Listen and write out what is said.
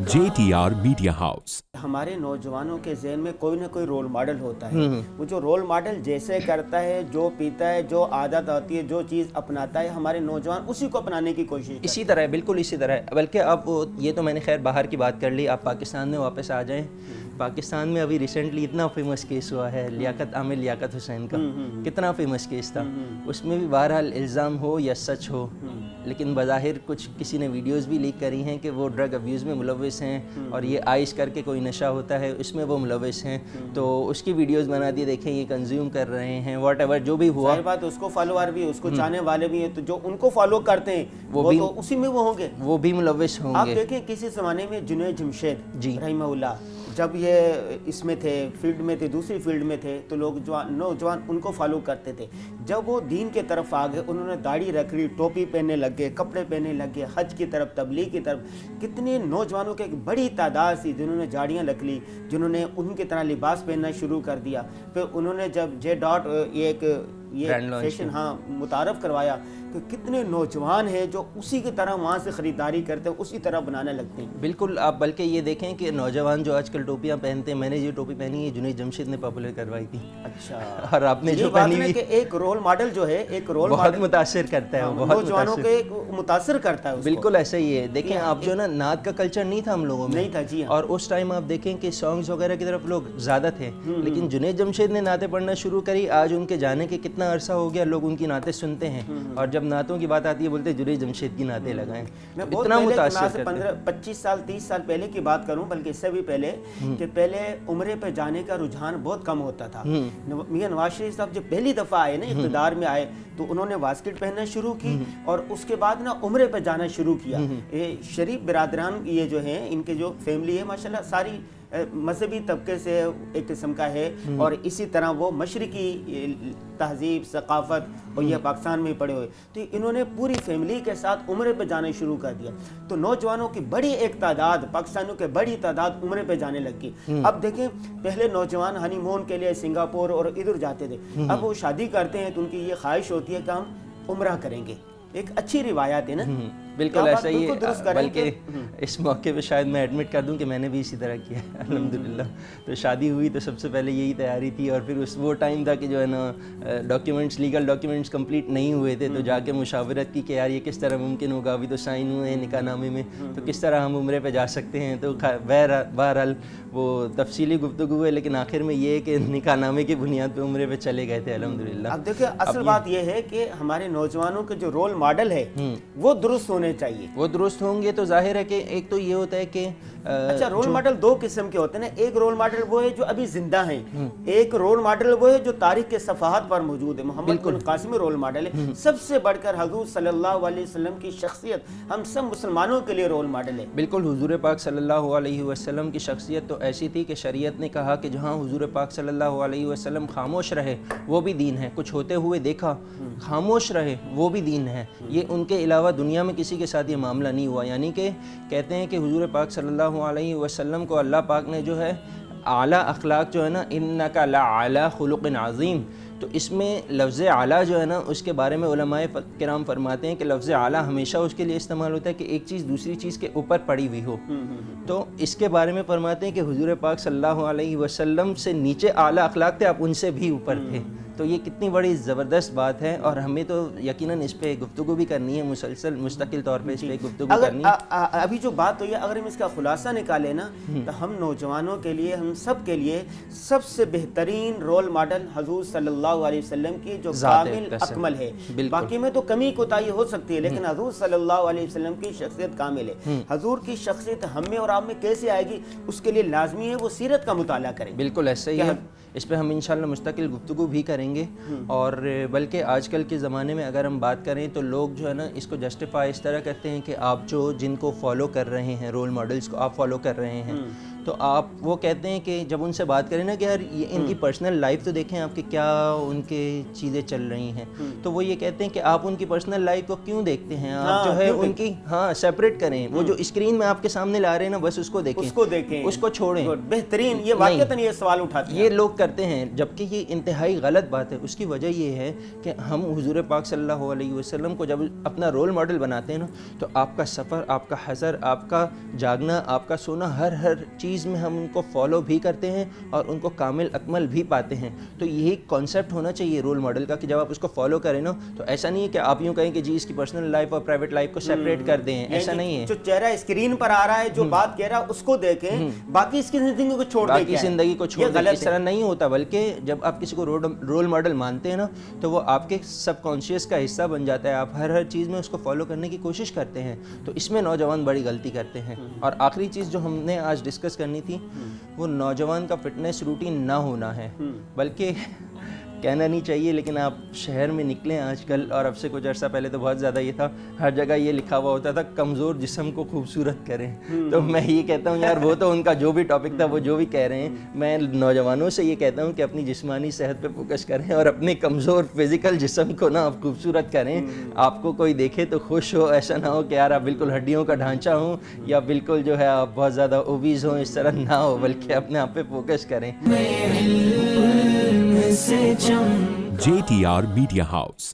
JTR media house. हमारे नौजवानों के ज़हन में कोई ना कोई रोल मॉडल होता है। वो जो रोल मॉडल जैसे करता है, जो पीता है, जो आदत आती है, जो चीज़ अपनाता है, हमारे नौजवान उसी को अपनाने की कोशिश करते हैं। इसी तरह है, बिल्कुल इसी तरह है। बल्कि अब ये तो मैंने खैर बाहर की बात कर ली, आप पाकिस्तान में वापस आ जाएं। पाकिस्तान में अभी रिसेंटली इतना फेमस केस हुआ है लियाकत हुसैन का, कितना फेमस केस था। उसमें भी बहरहाल इल्ज़ाम हो या सच हो, लेकिन बज़ाहिर कुछ किसी ने वीडियोस भी लीक करी हैं कि वो ड्रग अब्यूज़ में मुलव्वस हैं और ये आइस करके कोई नशा होता है उसमें वो मुलव्वस हैं। तो उसकी वीडियोस बना दी, देखें ये कंज्यूम कर रहे हैं, व्हाटएवर जो भी हुआ। सारी बात, उसको फॉलोअर भी, उसको चाहने वाले भी हैं, तो जो उनको फॉलो करते हैं वो भी तो उसी में वो होंगे, वो भी मुलव्वस होंगे। आप देखें किसी ज़माने में जुनैद जमशेद जी रहमहुल्लाह जब ये इसमें थे, फील्ड में थे, दूसरी फील्ड में थे, तो लोग नौजवान उनको फॉलो करते थे। जब वो दीन के तरफ आ गए, उन्होंने दाढ़ी रख ली, टोपी पहनने लग गए, कपड़े पहनने लग गए, हज की तरफ, तबलीग की तरफ, कितने नौजवानों की एक बड़ी तादाद थी जिन्होंने झाड़ियाँ रख ली, जिन्होंने उनकी तरह लिबास पहनना शुरू कर दिया। फिर उन्होंने जब ये फैशन मुतारफ़ करवाया, तो कितने नौजवान हैं जो उसी की तरह वहाँ से ख़रीदारी करते हैं, उसी तरह बनाने लगते हैं। बिल्कुल, आप बल्कि ये देखें कि नौजवान जो आजकल टोपियाँ पहनते हैं, मैंने जो टोपी पहनी है जुनैद जमशेद ने पॉपुलर करवाई थी। अच्छा, और आपने जो पहनी हुई, एक रोल मॉडल जो है, एक रोल बहुत मुतासिर करता है, वो बहुत नौजवानों को मुतासिर करता है उसको। बिल्कुल ऐसा ही है। देखें आप, जो ना नात का कल्चर नहीं था हम लोगों में, नहीं था जी। और उस टाइम आप देखें कि सॉन्ग्स वगैरह की तरफ लोग ज़्यादा थे, लेकिन जुनैद जमशेद ने नातें पढ़ना शुरू करी। आज उनके जाने के कितना अरसा हो गया, लोग उनकी नातें सुनते हैं, और जब नातों की बात आती है बोलते जुनैद जमशेद की नातें लगाएं। इतना मुतासिर 15-25 साल 30 साल पहले की बात करूं, बल्कि इससे भी पहले, कि पहले उम्रे पे जाने का रुझान बहुत कम होता था। मियां नवाज शरीफ साहब जब पहली दफ़ा आए ना, इक़्तिदार में आए, तो उन्होंने वास्किट पहनना शुरू की और उसके बाद ना उम्रे पे जाना शुरू किया। ये शरीफ बिरादरान ये जो हैं, इनके जो फैमिली है माशाल्लाह सारी मजहबी तबके से एक किस्म का है, और इसी तरह वो मशरकी तहजीब सकाफ़त और यह पाकिस्तान में पड़े हुए, तो इन्होंने पूरी फैमिली के साथ उम्रे पे जाना शुरू कर दिया। तो नौजवानों की बड़ी एक तादाद, पाकिस्तानियों के बड़ी तादाद उम्रे पे जाने लगी। अब देखें, पहले नौजवान हनीमून के लिए सिंगापुर और इधर जाते थे, अब वो शादी करते हैं तो उनकी ये ख्वाहिश होती है कि हम उम्रा करेंगे। एक अच्छी रिवायत है ना। बिल्कुल ऐसा ही है। बल्कि इस मौके पे शायद मैं एडमिट कर दूं कि मैंने भी इसी तरह किया है, अल्हम्दुलिल्लाह। तो शादी हुई तो सबसे पहले यही तैयारी थी, और फिर वो टाइम था कि जो है ना डॉक्यूमेंट्स, लीगल डॉक्यूमेंट्स कंप्लीट नहीं हुए थे, तो जाके मुशावरत की कि यार ये किस तरह मुमकिन होगा, अभी तो साइन हुए हैं निकाहनामे में, तो किस तरह हम उम्रे पे जा सकते हैं। तो बहरहाल वो तफसीली गुफ्तगू है, लेकिन आखिर में ये है कि निकाहनामे की बुनियाद पे उम्रे पे चले गए थे, अल्हम्दुलिल्लाह। अब देखिए, असल बात ये है कि हमारे नौजवानों के जो रोल मॉडल है वो दुरुस्त होने चाहिए। वो दुरुस्त होंगे तो जाहिर है कि एक तो ये होता है कि अच्छा, रोल मॉडल दो किस्म के होते हैं ना। एक रोल मॉडल वो है जो अभी जिंदा हैं, एक रोल मॉडल वो है जो तारीख के सफ़हात पर मौजूद है। मोहम्मद बिन कासिम रोल मॉडल है, सबसे बढ़कर हुजूर सल्लल्लाहु अलैहि वसल्लम की शख्सियत हम सब मुसलमानों के लिए रोल मॉडल है। बिल्कुल, हुजूर पाक सल्लल्लाहु अलैहि वसल्लम की शख्सियत तो ऐसी थी कि शरीयत ने कहा कि जहाँ हुजूर पाक सल्लल्लाहु अलैहि वसल्लम खामोश रहे वो भी दीन है, कुछ होते हुए देखा खामोश रहे वो भी दीन है। ये उनके अलावा दुनिया में किसी के साथ ये मामला नहीं हुआ। यानी कि कहते हैं कि हुजूर पाक सल्लल्लाहु अलैहि वसल्लम को अल्लाह पाक ने जो है आला अखलाक जो है ना, इन्नका लअला खुलुक़िन अज़ीम, तो इसमें लफ्ज़ आला जो है ना, उसके बारे में उलमाए किराम फरमाते हैं कि लफ्ज़ आला हमेशा उसके लिए इस्तेमाल होता है कि एक चीज़ दूसरी चीज़ के ऊपर पड़ी हुई हो। तो इसके बारे में फरमाते हैं कि हुजूर पाक सल्लल्लाहु अलैहि वसल्लम से नीचे आला अखलाक थे, आप उनसे भी ऊपर थे। तो ये कितनी बड़ी ज़बरदस्त बात है, और हमें तो यकीनन इस पे गुफ्तगू भी करनी है, मुसलसल मुस्तकिल तौर पे इस पे गुफ्तगू करनी है। अभी जो बात हुई है, अगर हम इसका खुलासा निकालें ना, तो हम नौजवानों के लिए, हम सब के लिए सबसे बेहतरीन रोल मॉडल हुजूर सल्लल्लाहु अलैहि वसल्लम की जो कामिल अकमल है। बाकी में तो कमी कोताही हो सकती है, लेकिन हुजूर सल्लल्लाहु अलैहि वसल्लम की शख्सियत कामिल है। हुजूर की शख्सियत हम में और आप में कैसे आएगी, उसके लिए लाजमी है वो सीरत का मुताला करें। बिल्कुल ऐसा ही है, इस पे हम इंशाल्लाह मुस्तकिल गुफ्तगू भी करेंगे। और बल्कि आजकल के ज़माने में अगर हम बात करें तो लोग जो है ना, इसको जस्टिफाई इस तरह करते हैं कि आप जो जिनको फॉलो कर रहे हैं, रोल मॉडल्स को आप फॉलो कर रहे हैं, تو آپ وہ کہتے ہیں کہ جب ان سے بات کریں نا کہ یار یہ ان کی پرسنل لائف تو دیکھیں آپ کے کیا ان کے چیزیں چل رہی ہیں، تو وہ یہ کہتے ہیں کہ آپ ان کی پرسنل لائف کو کیوں دیکھتے ہیں، آپ جو ہے ان کی سیپریٹ کریں، وہ جو اسکرین میں آپ کے سامنے لا رہے ہیں نا بس اس کو دیکھیں، اس کو چھوڑیں۔ بہترین، یہ واقعتاً یہ سوال اٹھاتے ہیں، یہ لوگ کرتے ہیں، جبکہ یہ انتہائی غلط بات ہے۔ اس کی وجہ یہ ہے کہ ہم حضور پاک صلی اللہ علیہ وسلم کو جب اپنا رول ماڈل بناتے ہیں نا تو آپ کا سفر، آپ کا حضر، آپ کا جاگنا، آپ کا سونا، ہر چیز میں ہم ان کو فالو بھی کرتے ہیں اور ان کو کامل اکمل بھی پاتے ہیں۔ تو یہی کانسیپٹ ہونا چاہیے رول ماڈل کا کہ جب آپ اس کو فالو کریں نا تو ایسا نہیں ہے کہ آپ یوں کہیں کہ جی اس کی پرسنل لائف اور پرائیویٹ لائف کو سیپریٹ کر دیں، ایسا نہیں ہے۔ جو چہرہ اسکرین پر آ رہا ہے، جو بات کہہ رہا ہے اس کو دیکھیں، باقی اس کی زندگی کو چھوڑ دیں، باقی زندگی کو چھوڑ دیں، اس طرح نہیں ہوتا۔ بلکہ جب آپ کسی کو رول ماڈل مانتے ہیں نا تو وہ آپ کے سب کانشیس کا حصہ بن جاتا ہے، آپ ہر چیز میں اس کو فالو کرنے کی کوشش کرتے ہیں۔ تو اس میں نوجوان بڑی غلطی کرتے ہیں۔ اور آخری چیز جو ہم نے آج ڈسکس کرنی تھی وہ نوجوان کا فٹنس روٹین نہ ہونا ہے، بلکہ کہنا نہیں چاہیے لیکن آپ شہر میں نکلیں آج کل، اور اب سے کچھ عرصہ پہلے تو بہت زیادہ یہ تھا، ہر جگہ یہ لکھا ہوا ہوتا تھا کمزور جسم کو خوبصورت کریں۔ تو میں یہ کہتا ہوں یار وہ تو ان کا جو بھی ٹاپک تھا وہ جو بھی کہہ رہے ہیں، میں نوجوانوں سے یہ کہتا ہوں کہ اپنی جسمانی صحت پہ فوکس کریں اور اپنے کمزور فزیکل جسم کو نا آپ خوبصورت کریں۔ آپ کو کوئی دیکھے تو خوش ہو، ایسا نہ ہو کہ یار آپ بالکل ہڈیوں کا ڈھانچہ ہوں یا بالکل جو ہے آپ بہت زیادہ اوبیز ہوں، اس طرح نہ ہو، بلکہ اپنے آپ پہ فوکس کریں۔ JTR Media House.